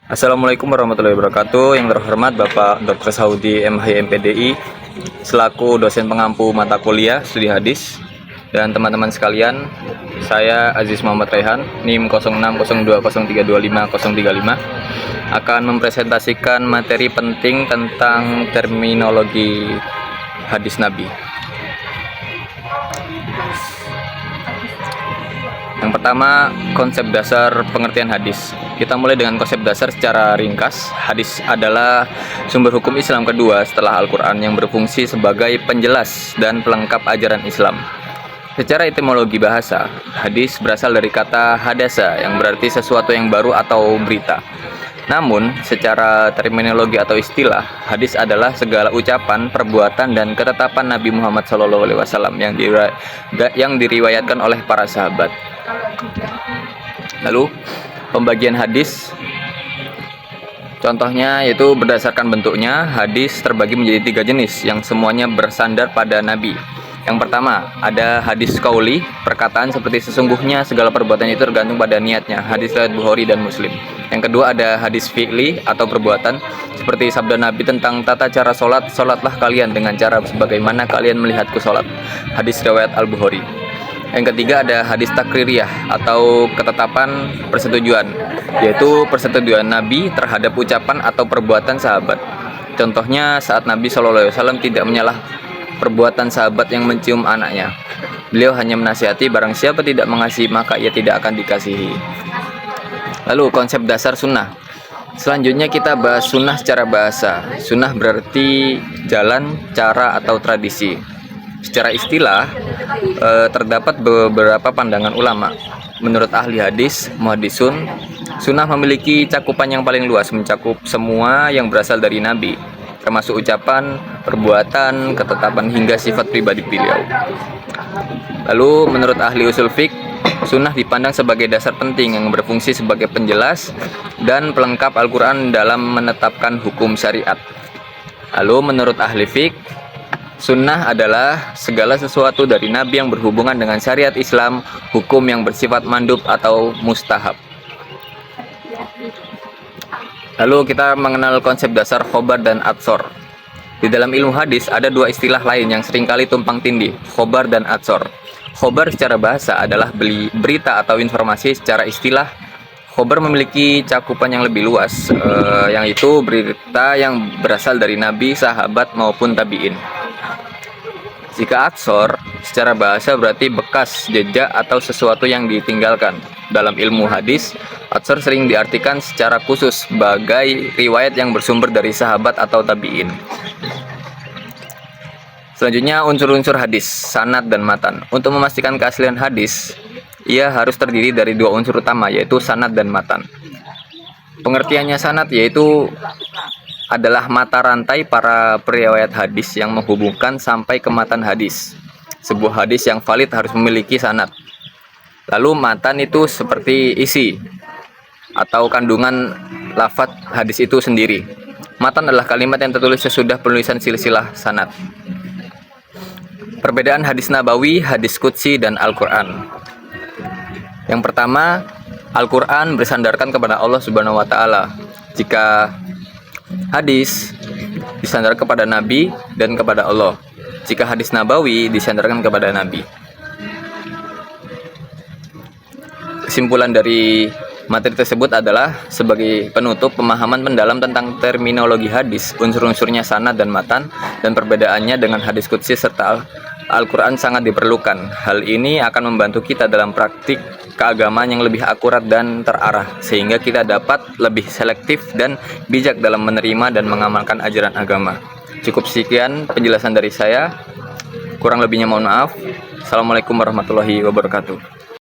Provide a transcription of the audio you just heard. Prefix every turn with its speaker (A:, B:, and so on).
A: Assalamualaikum warahmatullahi wabarakatuh. Yang terhormat Bapak Dr. Saudi MH MPDI selaku dosen pengampu mata kuliah studi hadis, dan teman-teman sekalian, saya Aziz Muhammad Raihan, NIM 0602032535 akan mempresentasikan materi penting tentang terminologi hadis Nabi. Yang pertama, konsep dasar pengertian hadis. Kita mulai dengan konsep dasar secara ringkas. Hadis adalah sumber hukum Islam kedua setelah Al-Quran yang berfungsi sebagai penjelas dan pelengkap ajaran Islam. Secara etimologi bahasa, hadis berasal dari kata hadasa yang berarti sesuatu yang baru atau berita. Namun, secara terminologi atau istilah, hadis adalah segala ucapan, perbuatan, dan ketetapan Nabi Muhammad SAW yang diriwayatkan oleh para sahabat. Lalu, pembagian hadis, contohnya yaitu berdasarkan bentuknya, hadis terbagi menjadi 3 jenis yang semuanya bersandar pada Nabi. Yang pertama, ada hadis qauli, perkataan seperti sesungguhnya segala perbuatan itu tergantung pada niatnya, hadis riwayat Bukhari dan Muslim. Yang kedua, ada hadis fi'li atau perbuatan, seperti sabda Nabi tentang tata cara sholat, sholatlah kalian dengan cara sebagaimana kalian melihatku sholat, hadis riwayat Al-Bukhari. Yang ketiga, ada hadis takririyah atau ketetapan persetujuan, yaitu persetujuan Nabi terhadap ucapan atau perbuatan sahabat. Contohnya saat Nabi SAW tidak menyalah perbuatan sahabat yang mencium anaknya. Beliau hanya menasihati, barang siapa tidak mengasihi maka ia tidak akan dikasihi. Lalu konsep dasar sunnah. Selanjutnya kita bahas sunnah secara bahasa. Sunnah berarti jalan, cara, atau tradisi. Secara istilah, terdapat beberapa pandangan ulama. Menurut ahli hadis, muhaddisun, sunnah memiliki cakupan yang paling luas, mencakup semua yang berasal dari Nabi, termasuk ucapan, perbuatan, ketetapan, hingga sifat pribadi beliau. Lalu menurut ahli usul fiqh, sunnah dipandang sebagai dasar penting yang berfungsi sebagai penjelas dan pelengkap Al-Quran dalam menetapkan hukum syariat. Lalu menurut ahli fiqh, sunnah adalah segala sesuatu dari Nabi yang berhubungan dengan syariat Islam, hukum yang bersifat mandub atau mustahab. Lalu kita mengenal konsep dasar khobar dan atsor. Di dalam ilmu hadis ada 2 istilah lain yang seringkali tumpang tindih, khobar dan atsor. Khobar secara bahasa adalah berita atau informasi. Secara istilah, khobar memiliki cakupan yang lebih luas, yang itu berita yang berasal dari Nabi, sahabat, maupun tabi'in. Jika atsor secara bahasa berarti bekas, jejak, atau sesuatu yang ditinggalkan. Dalam ilmu hadis, atsor sering diartikan secara khusus sebagai riwayat yang bersumber dari sahabat atau tabi'in. Selanjutnya, unsur-unsur hadis, sanad dan matan. Untuk memastikan keaslian hadis, ia harus terdiri dari 2 unsur utama, yaitu sanad dan matan. Pengertiannya sanad yaitu adalah mata rantai para periwayat hadis yang menghubungkan sampai ke matan hadis. Sebuah hadis yang valid harus memiliki sanad. Lalu matan itu seperti isi atau kandungan lafaz hadis itu sendiri. Matan adalah kalimat yang tertulis sesudah penulisan silsilah sanad. Perbedaan hadis nabawi, hadis qudsi, dan Al-Quran. Yang pertama, Al-Quran bersandarkan kepada Allah Subhanahu wa Ta'ala. Jika hadis disandarkan kepada Nabi dan kepada Allah. Jika hadis nabawi disandarkan kepada Nabi. Kesimpulan dari materi tersebut adalah sebagai penutup, pemahaman mendalam tentang terminologi hadis, unsur-unsurnya sanad dan matan, dan perbedaannya dengan hadis qudsi serta Al-Quran sangat diperlukan. Hal ini akan membantu kita dalam praktik keagamaan yang lebih akurat dan terarah, sehingga kita dapat lebih selektif dan bijak dalam menerima dan mengamalkan ajaran agama. Cukup sekian penjelasan dari saya. Kurang lebihnya mohon maaf. Assalamualaikum warahmatullahi wabarakatuh.